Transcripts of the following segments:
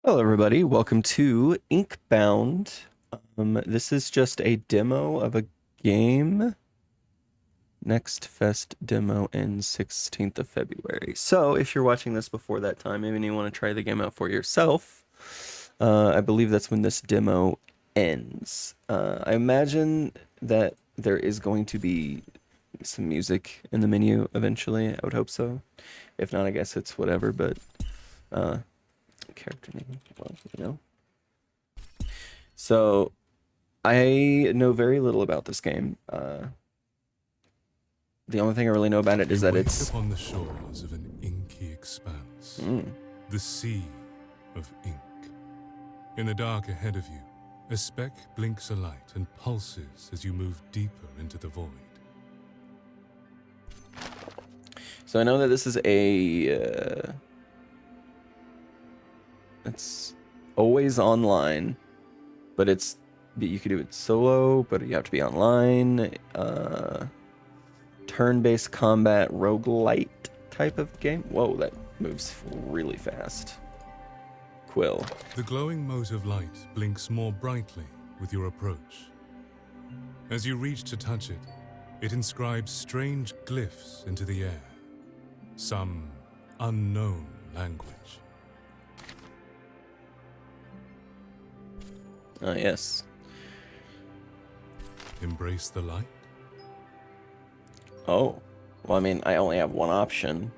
Hello, everybody. Welcome to InkBound. This is just a demo of a game. Next Fest demo ends 16th of February. So if you're watching this before that time, maybe you want to try the game out for yourself, I believe that's when this demo ends. I imagine that there is going to be some music in the menu eventually. I would hope so. If not, I guess it's whatever, but character name, well, you know. So, I know very little about this game. The only thing I really know about it is that it's upon the shores of an inky expanse, the sea of ink. In the dark ahead of you, a speck blinks a light and pulses as you move deeper into the void. So I know that this is a it's always online, but you could do it solo, but you have to be online. Turn-based combat roguelite type of game. Whoa, that moves really fast. Quill. The glowing mote of light blinks more brightly with your approach. As you reach to touch it, it inscribes strange glyphs into the air. Some unknown language. Ah, yes. Embrace the light? Oh. Well, I mean, I only have one option.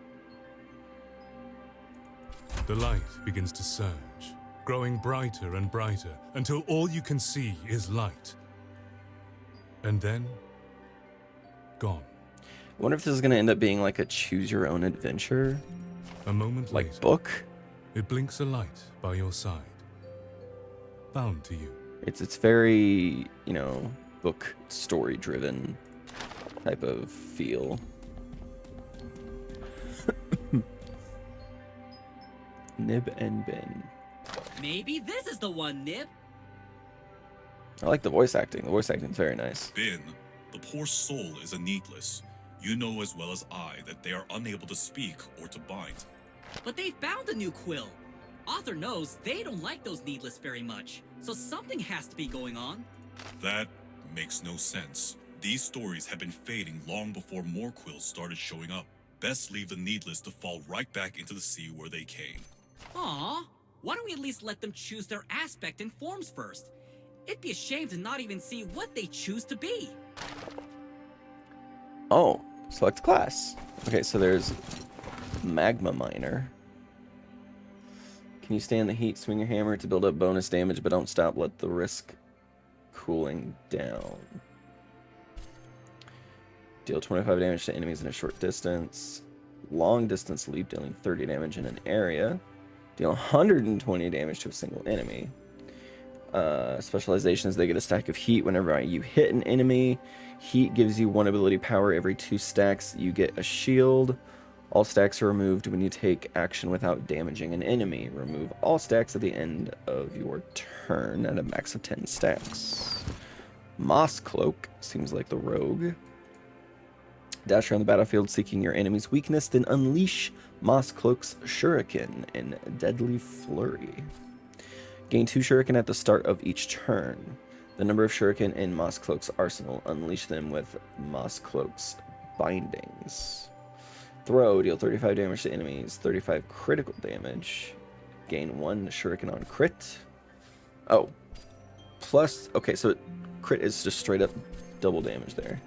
The light begins to surge, growing brighter and brighter until all you can see is light. And then, gone. I wonder if this is going to end up being like a choose-your-own-adventure, A moment like later, book. it blinks a light by your side, bound to you. It's very, you know, book story-driven type of feel. Nib and Ben. Maybe this is the one, Nib. I like the voice acting. The voice acting is very nice. Ben, the poor soul is a needless. You know as well as I that they are unable to speak or to bind. But they found a new quill. Author knows they don't like those needless very much, so something has to be going on. That makes no sense. These stories have been fading long before more quills started showing up. Best leave the needless to fall right back into the sea where they came. Aw, why don't we at least let them choose their aspect and forms first? It'd be a shame to not even see what they choose to be. Oh, select class. Okay, so there's Magma Miner. Can you stand the heat? Swing your hammer to build up bonus damage, but don't stop. Let the risk cooling down. Deal 25 damage to enemies in a short distance. Long distance leap, dealing 30 damage in an area. Deal 120 damage to a single enemy. Specializations, they get a stack of heat whenever you hit an enemy. Heat gives you one ability power every 2 stacks. You get a shield. All stacks are removed when you take action without damaging an enemy. Remove all stacks at the end of your turn at a max of 10 stacks. Moss Cloak seems like the rogue. Dash around the battlefield seeking your enemy's weakness, then unleash Moss Cloak's Shuriken in Deadly Flurry. Gain 2 Shuriken at the start of each turn. The number of Shuriken in Moss Cloak's arsenal. Unleash them with Moss Cloak's bindings. Throw, deal 35 damage to enemies, 35 critical damage. Gain 1 Shuriken on crit. Oh. Plus, okay, so crit is just straight up double damage there.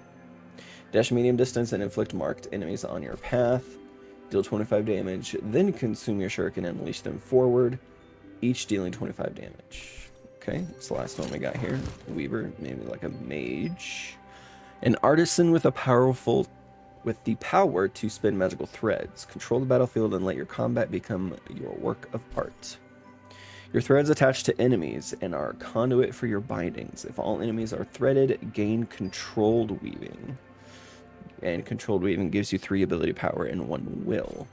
Dash medium distance and inflict marked enemies on your path. Deal 25 damage, then consume your shuriken and unleash them forward, each dealing 25 damage. Okay, that's the last one we got here. Weaver, maybe like a mage. An artisan with the power to spin magical threads. Control the battlefield and let your combat become your work of art. Your threads attach to enemies and are conduit for your bindings. If all enemies are threaded, gain controlled weaving. And controlled weaving gives you 3 ability power and 1 will.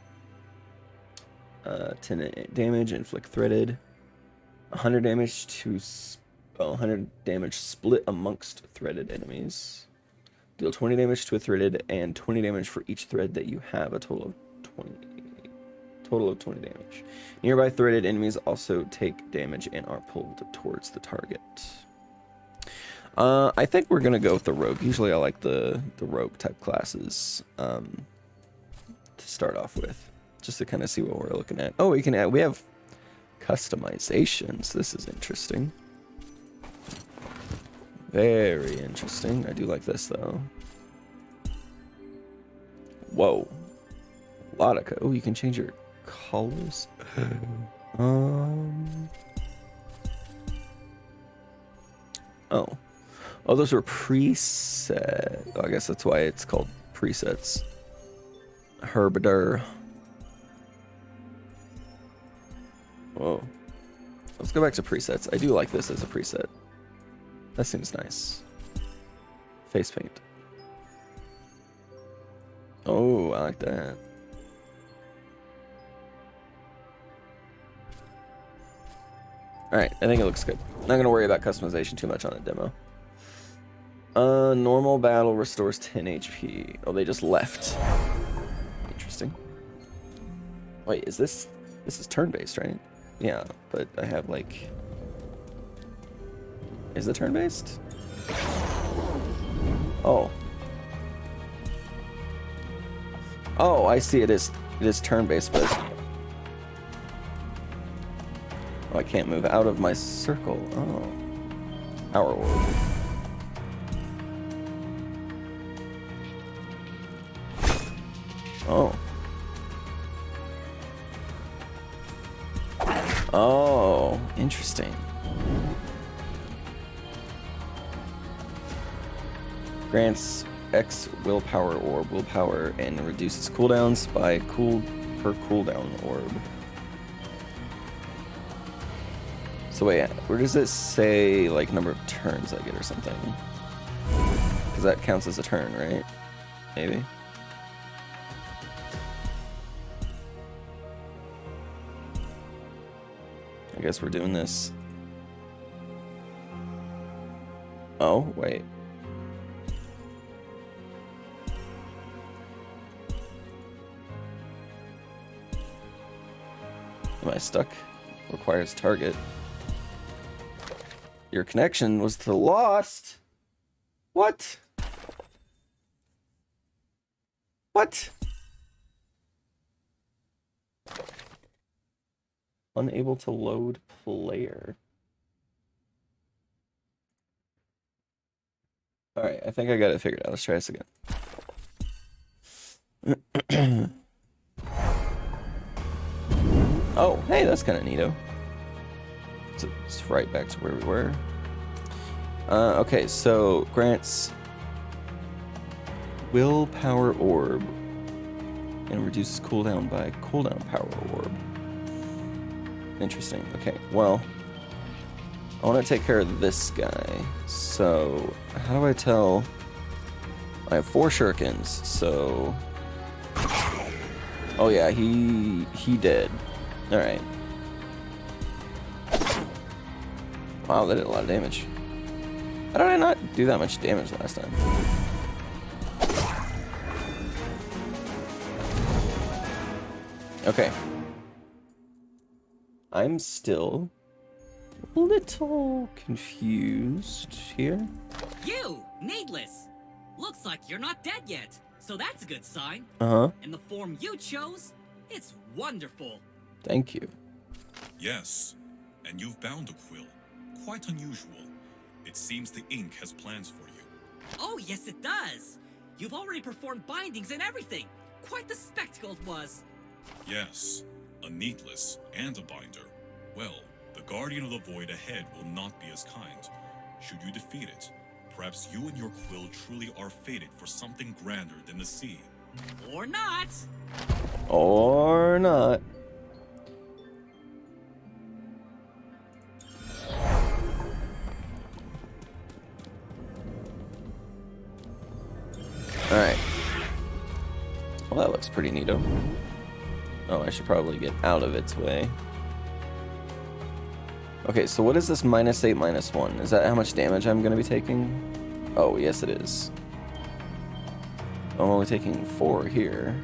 10 damage, inflict threaded. 100 damage to 100 damage split amongst threaded enemies. Deal 20 damage to a threaded and 20 damage for each thread that you have, a total of 20. Total of 20 damage. Nearby threaded enemies also take damage and are pulled towards the target. I think we're gonna go with the rogue. Usually I like the rogue type classes to start off with, just to kind of see what we're looking at. Oh, we can add. We have customizations. This is interesting. Very interesting. I do like this though. Whoa, a lot of. Oh, you can change your colors. Oh. Oh, those were preset. Oh, I guess that's why it's called presets. Herbider. Whoa. Let's go back to presets. I do like this as a preset. That seems nice. Face paint. Oh, I like that. Alright, I think it looks good. Not going to worry about customization too much on a demo. Normal battle restores 10 HP. Oh, they just left. Interesting. Wait, is this... This is turn-based, right? Yeah, but I have, like... Is it turn-based? Oh. Oh, I see. It is turn-based, but... Oh, I can't move out of my circle. Oh. Power orb. Oh. Oh, interesting. Grants X willpower orb, willpower, and reduces cooldowns by per cooldown orb. So wait, where does it say like number of turns I get or something? Because that counts as a turn, right? Maybe. I guess we're doing this. Oh, wait. Am I stuck? Requires target. Your connection was to lost. What? What? Unable to load player. Alright, I think I got it figured out. Let's try this again. Oh, hey, that's kind of neato. It's right back to where we were. Okay, so grants willpower orb and reduces cooldown by cooldown power orb. Interesting. Okay, well, I want to take care of this guy. So, how do I tell? I have 4 shurikens, so... Oh yeah, he dead. Alright. Wow, that did a lot of damage. How did I not do that much damage last time? Okay. I'm still a little confused here. You, Needless! Looks like you're not dead yet, so that's a good sign. Uh-huh. And the form you chose, it's wonderful. Thank you. Yes, and you've bound a quill. Quite unusual. It seems the ink has plans for you. Oh, yes it does! You've already performed bindings and everything. Quite the spectacle it was. Yes, a needless and a binder. Well, the Guardian of the Void ahead will not be as kind. Should you defeat it, perhaps you and your quill truly are fated for something grander than the sea. Or not! Or not. Alright. Well, that looks pretty neato. Oh, I should probably get out of its way. Okay, so what is this -8, -1? Is that how much damage I'm going to be taking? Oh, yes it is. I'm only taking 4 here.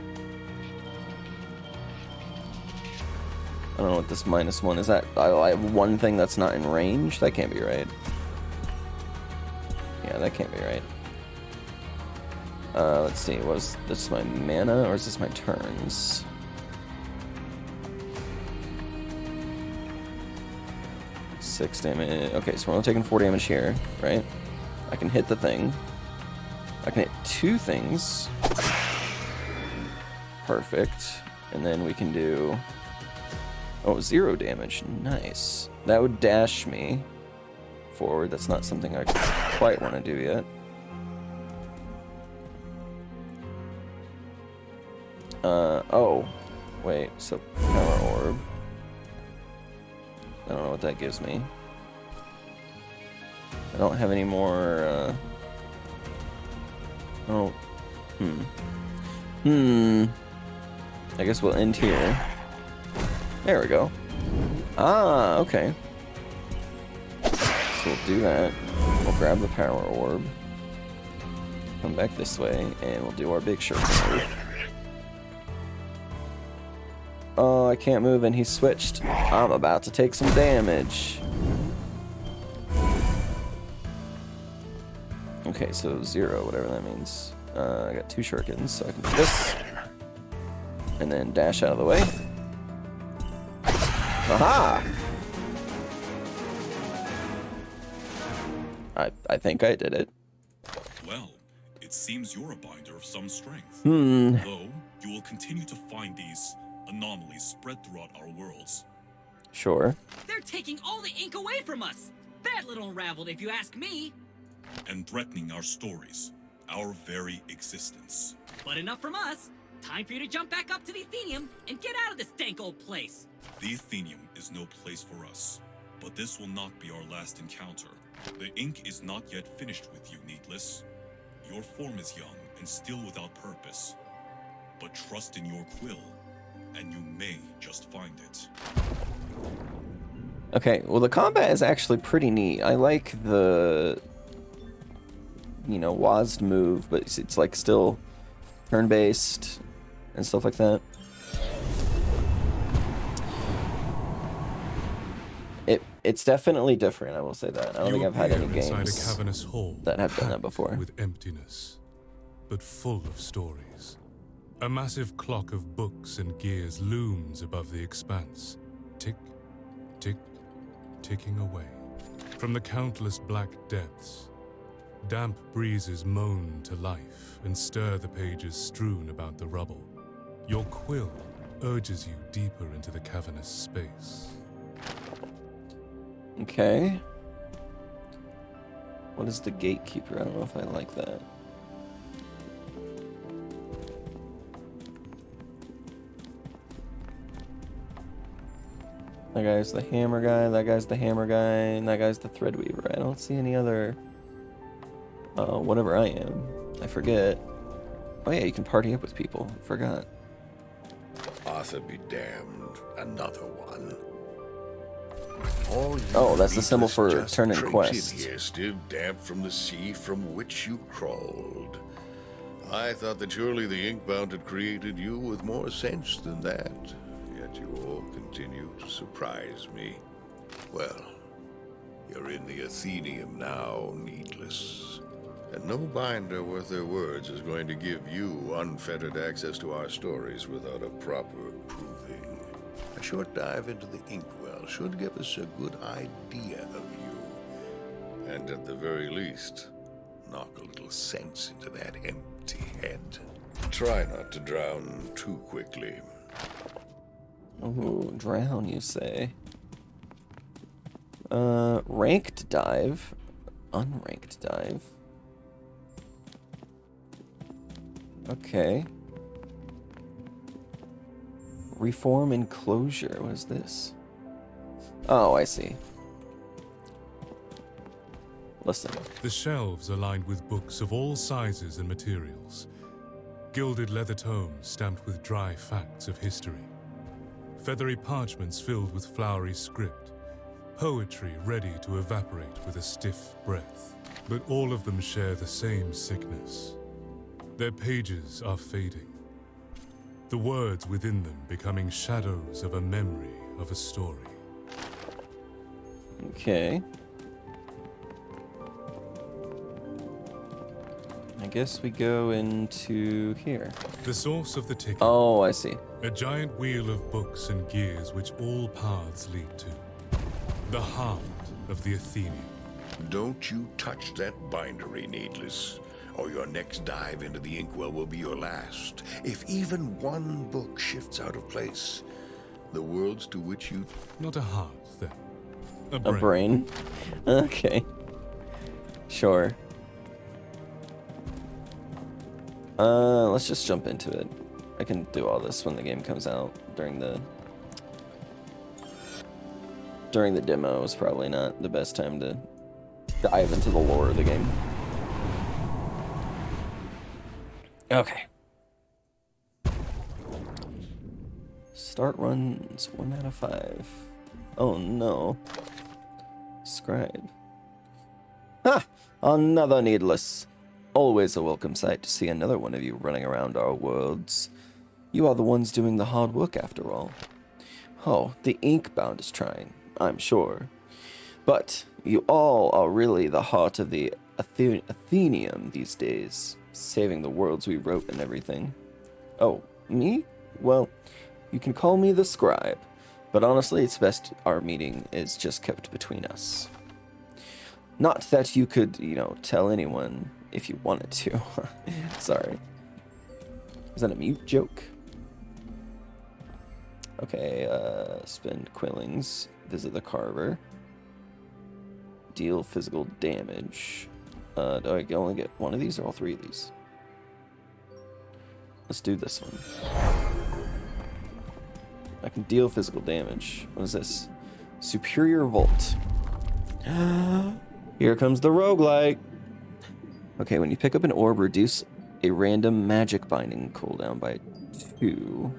I don't know what this -1 is. That I have one thing that's not in range. That can't be right. Yeah, that can't be right. Let's see. Was this my mana or is this my turns? Six damage. Okay, so we're only taking 4 damage here, right? I can hit the thing. I can hit 2 things. Perfect. And then we can do... Oh, 0 damage. Nice. That would dash me forward. That's not something I quite want to do yet. Oh. Wait, so power orb. I don't know what that gives me. I don't have any more, Oh. I guess we'll end here. There we go. Ah, okay. So we'll do that. We'll grab the power orb. Come back this way, and we'll do our big shuriken move. Oh, I can't move, and he switched. I'm about to take some damage. Okay, so 0, whatever that means. I got 2 shurikens, so I can do this. And then dash out of the way. Aha! I think I did it. Well, it seems you're a binder of some strength. Hmm. Though, you will continue to find these anomalies spread throughout our worlds. Sure. They're taking all the ink away from us. That little unraveled, if you ask me. And threatening our stories, our very existence. But enough from us. Time for you to jump back up to the Athenium and get out of this dank old place. The Athenium is no place for us, but this will not be our last encounter. The ink is not yet finished with you, Needless. Your form is young and still without purpose. But trust in your quill, and you may just find it. Okay, well the combat is actually pretty neat. I like the, you know, WASD move, but it's like still turn-based and stuff like that. It's definitely different, I will say that. I don't think I've had any games inside a cavernous hall, that have done that packed before. with emptiness, but full of stories. A massive clock of books and gears looms above the expanse. Tick, tick, ticking away. From the countless black depths, damp breezes moan to life and stir the pages strewn about the rubble. Your quill urges you deeper into the cavernous space. Okay. What is the gatekeeper? I don't know if I like that. That guy's the hammer guy, that guy's the hammer guy, and that guy's the threadweaver. I don't see any other... whatever I am. I forget. Oh yeah, you can party up with people. I forgot. Arthur be damned. Another one. Oh, that's the symbol for just turn in tripped quest. In here, still damp from the sea from which you crawled. I thought that surely the InkBound had created you with more sense than that. Yet you all continue to surprise me. Well, you're in the Athenium now, Needless. And no binder worth their words is going to give you unfettered access to our stories without a proper proving. A short dive into the inkwell should give us a good idea of you. And at the very least, knock a little sense into that empty head. Try not to drown too quickly. Ooh, drown, you say? Ranked dive. Unranked dive. Okay. Reform enclosure. What is this? Oh, I see. Listen. The shelves are lined with books of all sizes and materials. Gilded leather tomes stamped with dry facts of history. Feathery parchments filled with flowery script. Poetry ready to evaporate with a stiff breath. But all of them share the same sickness. Their pages are fading. The words within them becoming shadows of a memory of a story. Okay. I guess we go into here. The source of the ticket. Oh, I see. A giant wheel of books and gears which all paths lead to. The heart of the Athenian. Don't you touch that bindery, Needless, or your next dive into the inkwell will be your last. If even one book shifts out of place, the worlds to which you... Not a heart, then. A brain? Okay. Sure. Let's just jump into it. I can do all this when the game comes out. During the demo is probably not the best time to dive into the lore of the game. Okay. Start runs 1 out of 5. Oh no. Scribe. Ha! Another Needless. Always a welcome sight to see another one of you running around our worlds. You are the ones doing the hard work after all. Oh, the InkBound is trying, I'm sure. But you all are really the heart of the Athenium these days, saving the worlds we wrote and everything. Oh, me? Well, you can call me the scribe, but honestly it's best our meeting is just kept between us. Not that you could, tell anyone if you wanted to. Sorry. Is that a mute joke? Okay, spend quillings, visit the carver, deal physical damage. Do I only get one of these or all 3 of these? Let's do this one. I can deal physical damage. What is this? Superior Vault. Here comes the roguelike. Okay, when you pick up an orb, reduce a random magic binding cooldown by 2.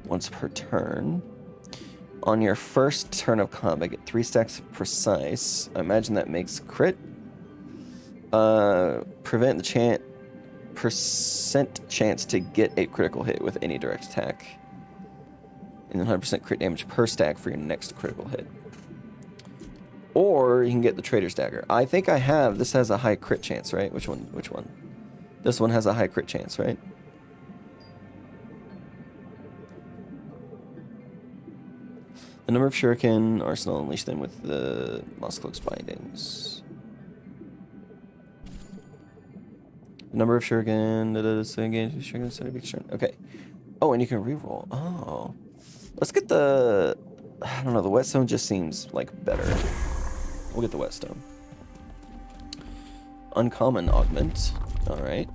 Once per turn. On your first turn of combat, get 3 stacks of precise. I imagine that makes crit. Prevent the percent chance to get a critical hit with any direct attack. And then 100% crit damage per stack for your next critical hit. Or you can get the Trader's Dagger. I think I have. This has a high crit chance, right? Which one? This one has a high crit chance, right? The number of shuriken arsenal, unleash them with the Moss-Cloak's bindings. The number of shuriken, okay. Oh, and you can reroll. Oh. Let's get the... I don't know, the whetstone just seems like better. We'll get the whetstone. Uncommon augment. Alright.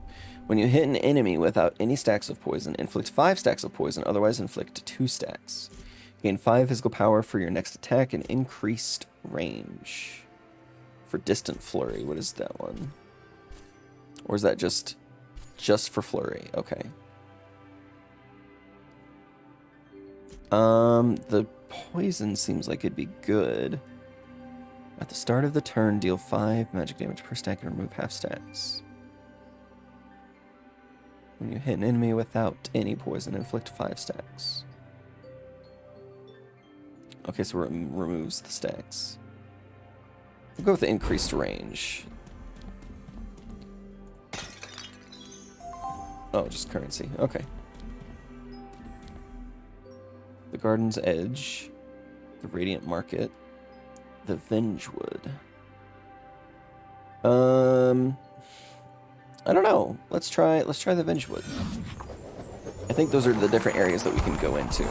When you hit an enemy without any stacks of poison, inflict 5 stacks of poison, otherwise inflict 2 stacks. Gain 5 physical power for your next attack and increased range. For distant flurry, what is that one? Or is that just for flurry? Okay. The poison seems like it'd be good. At the start of the turn, deal 5 magic damage per stack and remove half stacks. When you hit an enemy without any poison, inflict 5 stacks. Okay, so it removes the stacks. We'll go with the increased range. Oh, just currency. Okay. The Garden's Edge. The Radiant Market. The Vengewood. I don't know. Let's try the Vengewood. I think those are the different areas that we can go into.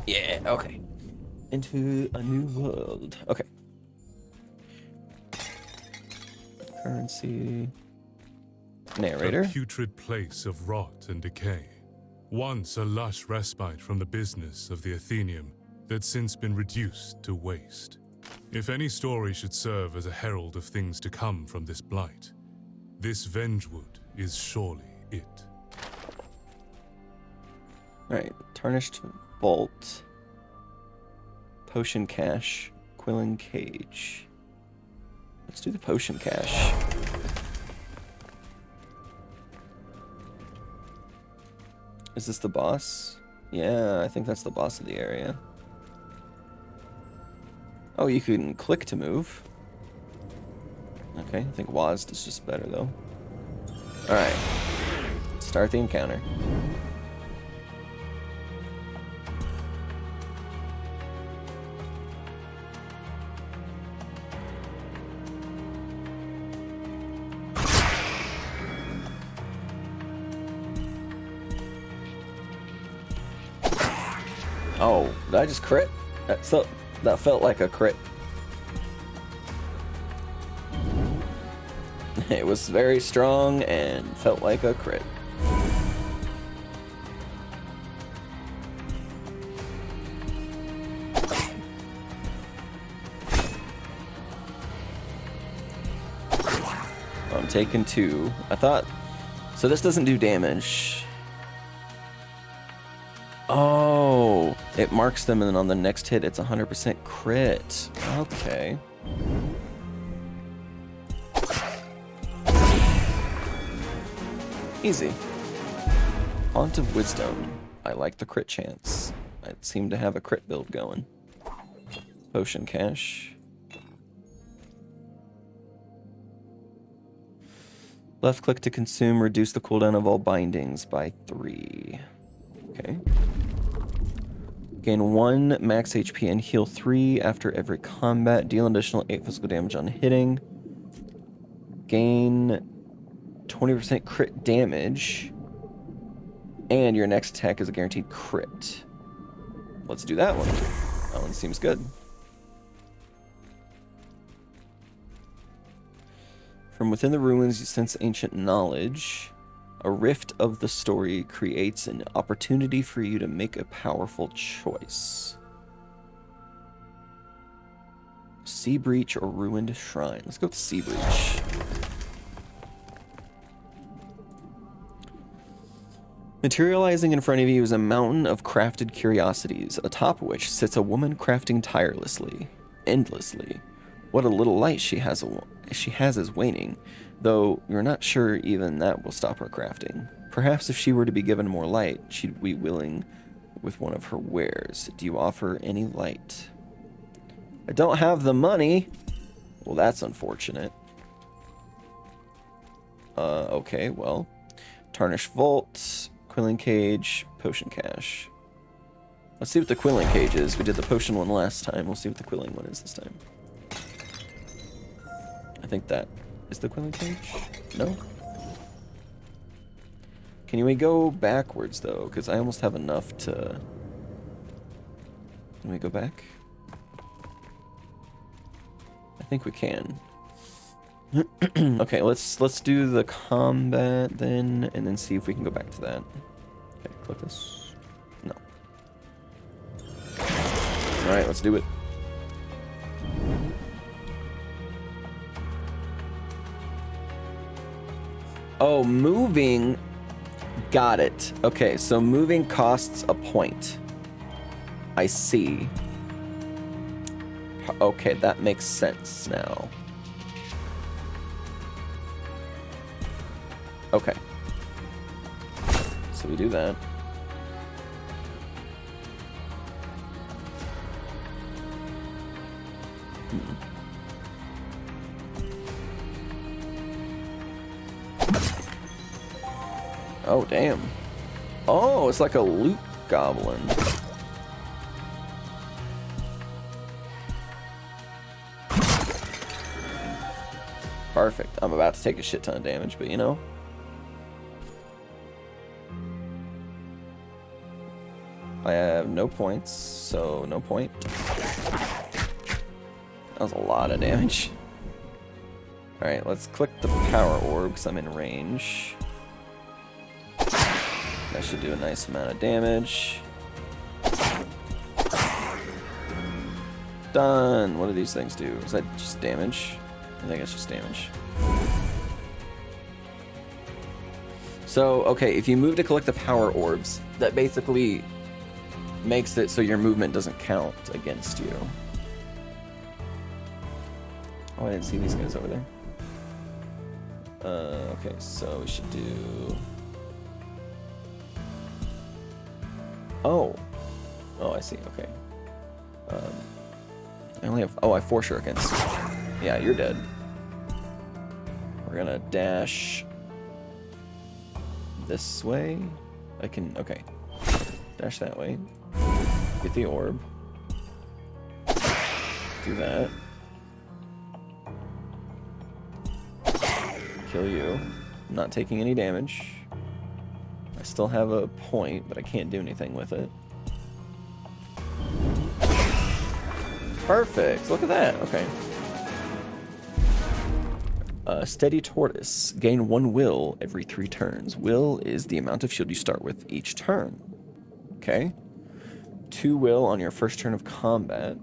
Yeah, okay. Into a new world. Okay. Currency. Narrator. A putrid place of rot and decay. Once a lush respite from the business of the Athenium that's since been reduced to waste. If any story should serve as a herald of things to come from this blight, this Vengewood is surely it. Alright, Tarnished Vault. Potion Cache. Quilling Cage. Let's do the Potion Cache. Is this the boss? Yeah, I think that's the boss of the area. Oh, you can click to move. Okay, I think WASD is just better though. Alright. Start the encounter. Oh, did I just crit? That felt like a crit. It was very strong and felt like a crit. I'm taking 2. I thought... So this doesn't do damage. Oh, it marks them and then on the next hit it's 100% crit. Okay. Easy. Haunt of Wisdom. I like the crit chance. I seem to have a crit build going. Potion cache. Left click to consume, reduce the cooldown of all bindings by 3. Okay. Gain 1 max HP and heal 3 after every combat. Deal additional 8 physical damage on hitting. Gain 20% crit damage. And your next attack is a guaranteed crit. Let's do that one. That one seems good. From within the ruins, you sense ancient knowledge. A rift of the story creates an opportunity for you to make a powerful choice. Sea Breach or Ruined Shrine. Let's go with Sea Breach. Materializing in front of you is a mountain of crafted curiosities, atop which sits a woman crafting tirelessly, endlessly. What a little light she has is waning, though you're not sure even that will stop her crafting. Perhaps if she were to be given more light, she'd be willing with one of her wares. Do you offer any light? I don't have the money. Well, that's unfortunate. Okay, well. Tarnished Vault, Quilling Cage, Potion Cache. Let's see what the Quilling Cage is. We did the potion one last time. We'll see what the Quilling one is this time. I think that is the Quilling Cage. No? Can we go backwards, though? Because I almost have enough to... Can we go back? I think we can. Okay, let's do the combat then, and then see if we can go back to that. Okay, click this. No. Alright, let's do it. Oh, moving. Got it. Okay, so moving costs a point. I see. Okay, that makes sense now. Okay. So we do that. Oh, damn. Oh, it's like a loot goblin. Perfect. I'm about to take a shit ton of damage, but you know. I have no points, so no point. That was a lot of damage. Alright, let's click the power orb because I'm in range. That should do a nice amount of damage. Done! What do these things do? Is that just damage? I think it's just damage. So, okay, if you move to collect the power orbs, that basically makes it so your movement doesn't count against you. Oh, I didn't see these guys over there. Okay, so we should do... Oh. Oh, I see. Okay. I only have... Oh, I have 4 shurikens. Yeah, you're dead. We're gonna dash... this way? I can... Okay. Dash that way. Get the orb. Do that. Kill you. I'm not taking any damage. I still have a point, but I can't do anything with it. Perfect. Look at that. Okay. Steady Tortoise. Gain 1 will every 3 turns. Will is the amount of shield you start with each turn. Okay. 2 will on your first turn of combat.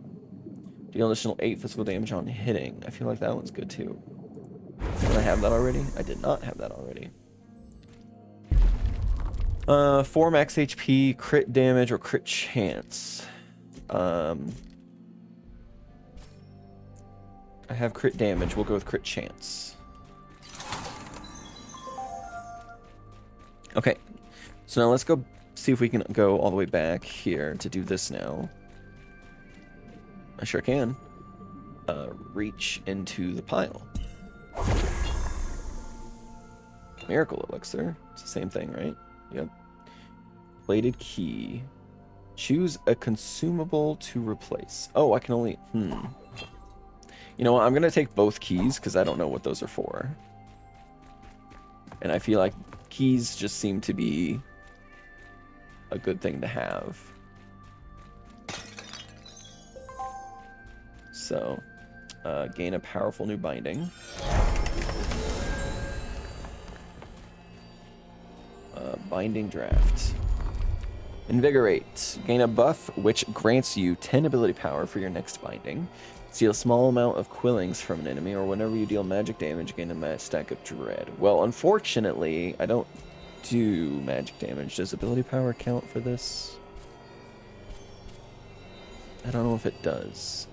Deal additional 8 physical damage on hitting. I feel like that one's good too. Did I have that already? I did not have that already. 4 max HP, crit damage, or crit chance. I have crit damage. We'll go with crit chance. Okay. So now let's go see if we can go all the way back here to do this now. I sure can. Reach into the pile. Miracle Elixir. It's the same thing, right? Yep. Bladed Key. Choose a consumable to replace. Oh, I can only... You know what? I'm going to take both keys because I don't know what those are for. And I feel like keys just seem to be a good thing to have. So, gain a powerful new binding. Binding Draft. Invigorate. Gain a buff which grants you 10 ability power for your next binding. Steal a small amount of quillings from an enemy, or whenever you deal magic damage, gain a stack of dread. Well, unfortunately, I don't do magic damage. Does ability power count for this? I don't know if it does.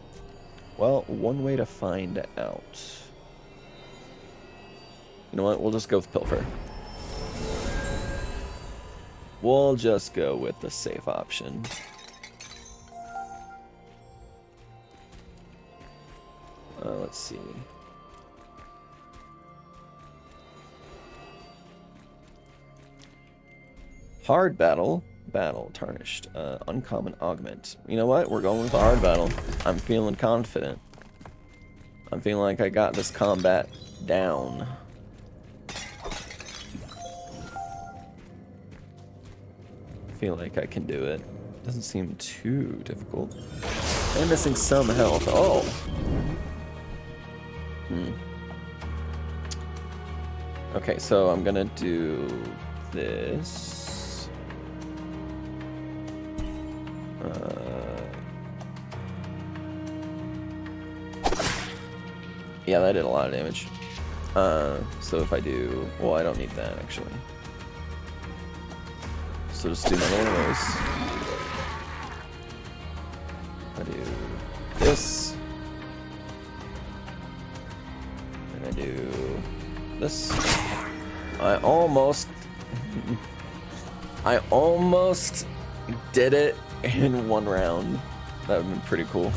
Well, one way to find out. You know what? We'll just go with Pilfer. We'll just go with the safe option. Let's see. Hard battle. Battle. Tarnished. Uncommon augment. You know what? We're going with the hard battle. I'm feeling confident. I'm feeling like I got this combat down. I feel like I can do it. Doesn't seem too difficult. I'm missing some health. Oh! Okay, so I'm gonna do this. Yeah, that did a lot of damage. So if I do... Well, I don't need that, actually. So just do another one of those. I do this. And I do this. I almost did it in 1 round. That would have been pretty cool.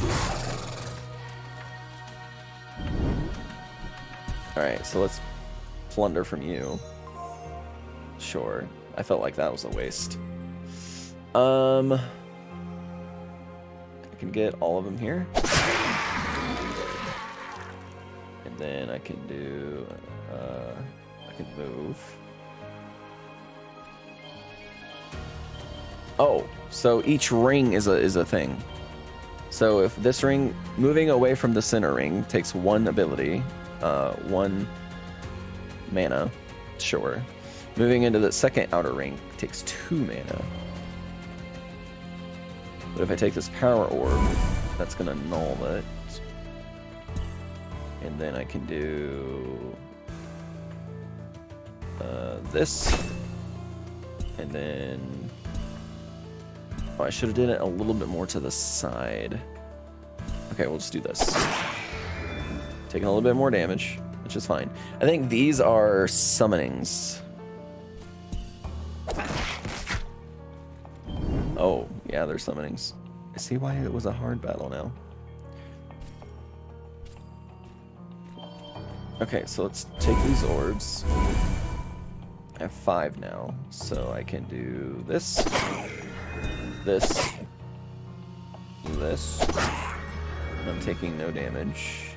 Alright, so let's plunder from you. Sure. I felt like that was a waste. I can get all of them here. And then I can do... I can move. Oh, so each ring is a thing. So if this ring... Moving away from the center ring takes 1 ability. 1 mana. Sure. Moving into the second outer ring takes 2 mana. But if I take this power orb, that's gonna null it. And then I can do this. And then... Oh, I should have did it a little bit more to the side. Okay, we'll just do this. Taking a little bit more damage, which is fine. I think these are summonings. Oh, yeah, there's summonings. I see why it was a hard battle now. Okay, so let's take these orbs. I have 5 now, so I can do this, this, this. And I'm taking no damage.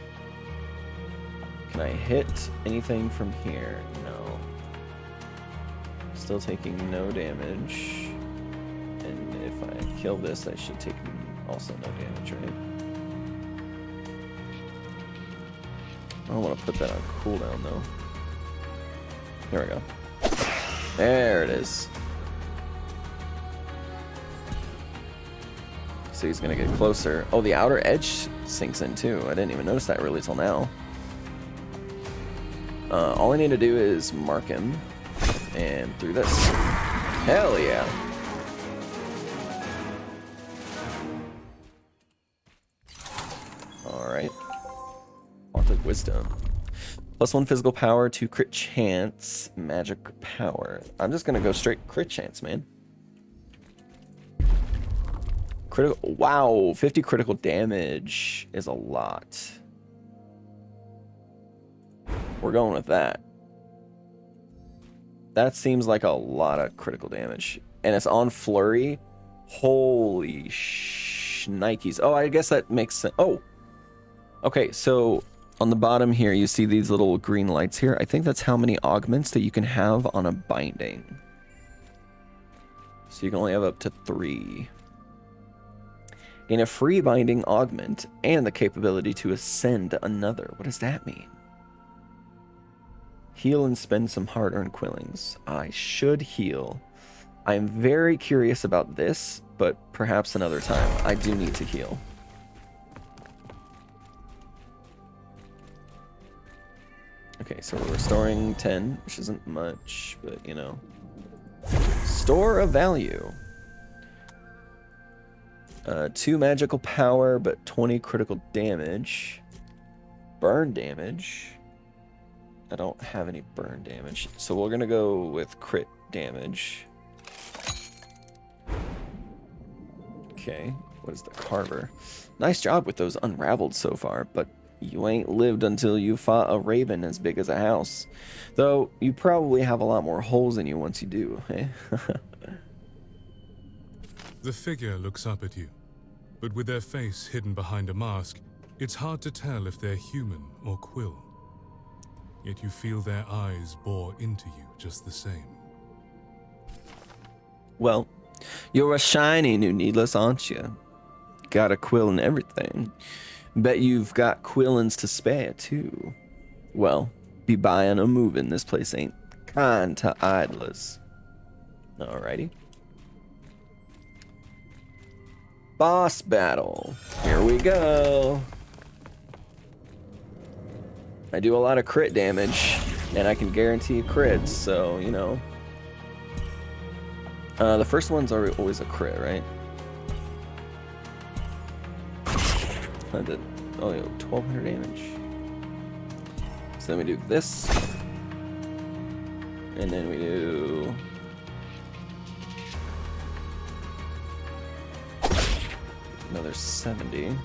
Can I hit anything from here? No. Still taking no damage. And if I kill this, I should take also no damage, right? I don't want to put that on cooldown, though. There we go. There it is. So he's going to get closer. Oh, the outer edge sinks in, too. I didn't even notice that really till now. All I need to do is mark him. And through this. Hell yeah. Alright. Haunted Wisdom. +1 physical power, 2 crit chance, magic power. I'm just gonna go straight crit chance, man. Critical. Wow, 50 critical damage is a lot. We're going with that. That seems like a lot of critical damage. And it's on flurry. Holy shnikes. Oh, I guess that makes sense. Oh. Okay, so on the bottom here, you see these little green lights here. I think that's how many augments that you can have on a binding. So you can only have up to 3. Gain a free binding augment and the capability to ascend another. What does that mean? Heal and spend some hard-earned quillings. I should heal. I am very curious about this, but perhaps another time. I do need to heal. Okay, so we're restoring 10, which isn't much, but you know. Store of value. 2 magical power, but 20 critical damage. Burn damage. I don't have any burn damage, so we're gonna go with crit damage. Okay, what is the Carver? Nice job with those unraveled so far, but you ain't lived until you fought a raven as big as a house. Though, you probably have a lot more holes in you once you do, eh? The figure looks up at you, but with their face hidden behind a mask, it's hard to tell if they're human or Quill. Yet you feel their eyes bore into you just the same. Well, you're a shiny new Needless, aren't you? Got a quill and everything. Bet you've got quillins to spare, too. Well, be buying or moving. This place ain't kind to idlers. Alrighty. Boss battle. Here we go. I do a lot of crit damage, and I can guarantee crits, so, you know. The first one's always a crit, right? I did, oh, 1200 damage. So then we do this. And then we do... another 70.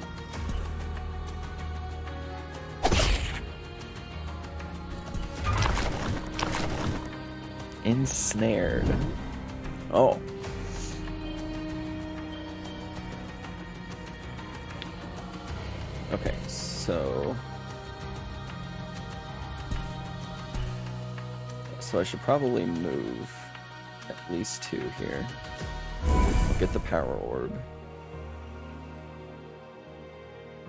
Ensnared. Oh. Okay, so I should probably move at least 2 here. I'll get the power orb.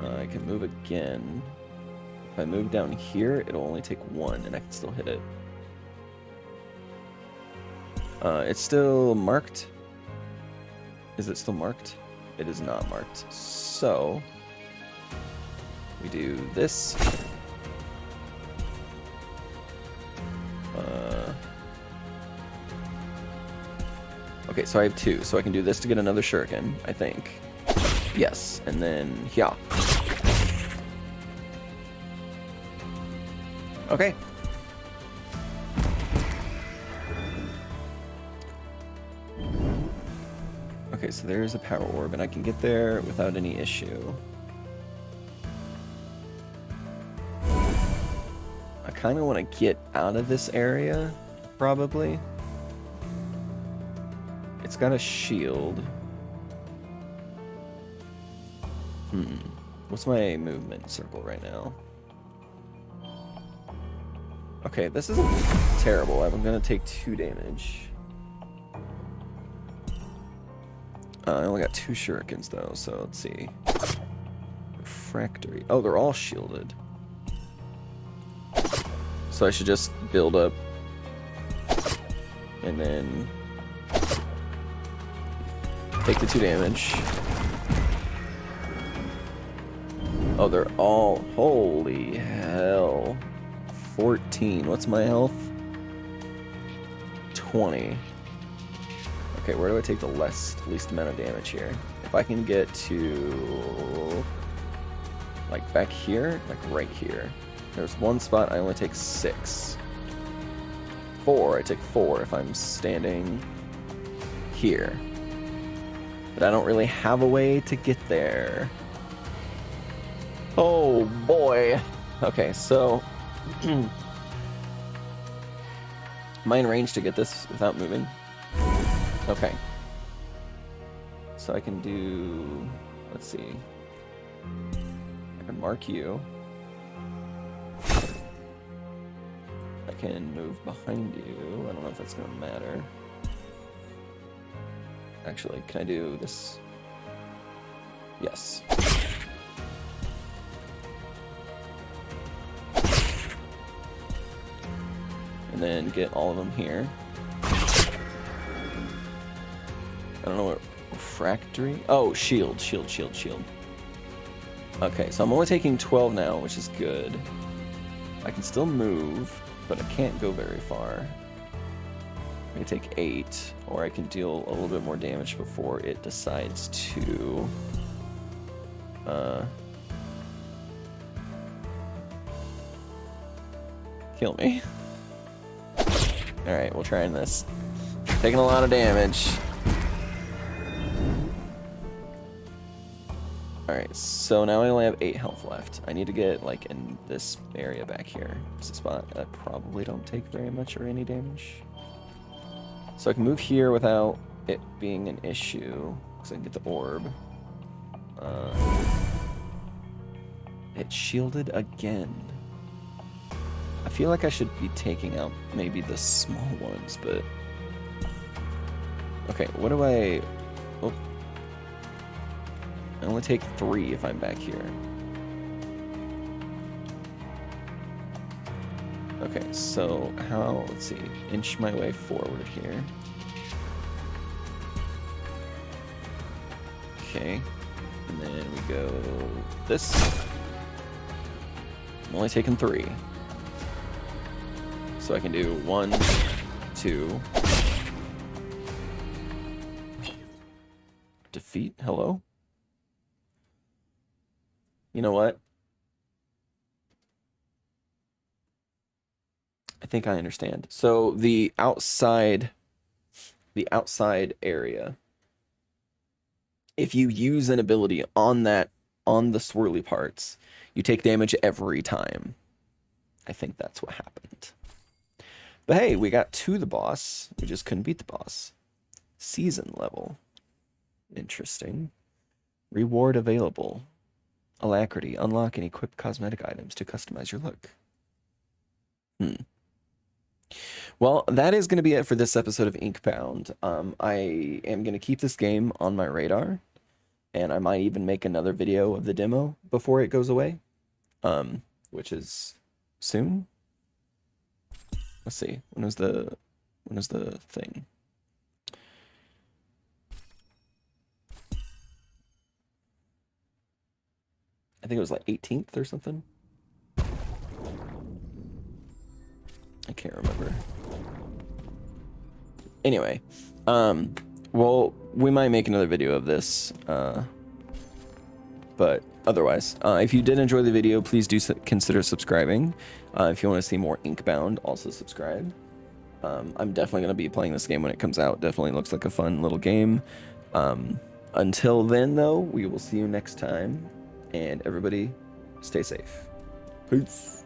I can move again. If I move down here, it'll only take 1 and I can still hit it. It's still marked. Is it still marked? It is not marked. So we do this. Okay, so I have 2, so I can do this to get another shuriken, I think. Yes, and then yeah. Okay. Okay, so there's a power orb, and I can get there without any issue. I kind of want to get out of this area, probably. It's got a shield. What's my movement circle right now? Okay, this isn't terrible. I'm gonna take 2 damage. I only got 2 shurikens though, so let's see. Refractory. Oh, they're all shielded. So I should just build up and then take the 2 damage. Oh, they're all... Holy hell. 14. What's my health? 20. Okay, where do I take the least amount of damage here? If I can get to... like back here, like right here. There's one spot I only take 6. 4, I take 4 if I'm standing here. But I don't really have a way to get there. Oh boy. Okay, so am I in range to get this without moving? Okay. So I can do, let's see. I can mark you. I can move behind you. I don't know if that's gonna matter. Actually, can I do this? Yes. And then get all of them here. I don't know what refractory. Oh, shield. Okay, so I'm only taking 12 now, which is good. I can still move, but I can't go very far. I can take 8, or I can deal a little bit more damage before it decides to kill me. Alright, we'll try this. Taking a lot of damage. Alright, so now I only have 8 health left. I need to get, like, in this area back here. It's a spot I probably don't take very much or any damage. So I can move here without it being an issue, because I can get the orb. It's shielded again. I feel like I should be taking out maybe the small ones, but... Okay, what do I... Oh. I only take 3 if I'm back here. Okay, so how... Let's see. Inch my way forward here. Okay. And then we go... this. I'm only taking 3. So I can do 1, 2. Defeat? Hello? You know what? I think I understand. So the outside area, if you use an ability on the swirly parts, you take damage every time. I think that's what happened. But hey, we got to the boss. We just couldn't beat the boss. Season level. Interesting. Reward available. Alacrity. Unlock and equip cosmetic items to customize your look. Well, that is going to be it for this episode of InkBound. I am going to keep this game on my radar. And I might even make another video of the demo before it goes away. Which is soon. Let's see. When is the thing? I think it was like 18th or something. I can't remember. Anyway, well, we might make another video of this, but otherwise, if you did enjoy the video, please do consider subscribing. If you want to see more InkBound, also subscribe. I'm definitely going to be playing this game when it comes out. Definitely looks like a fun little game. Until then, though, we will see you next time, and everybody stay safe. Peace.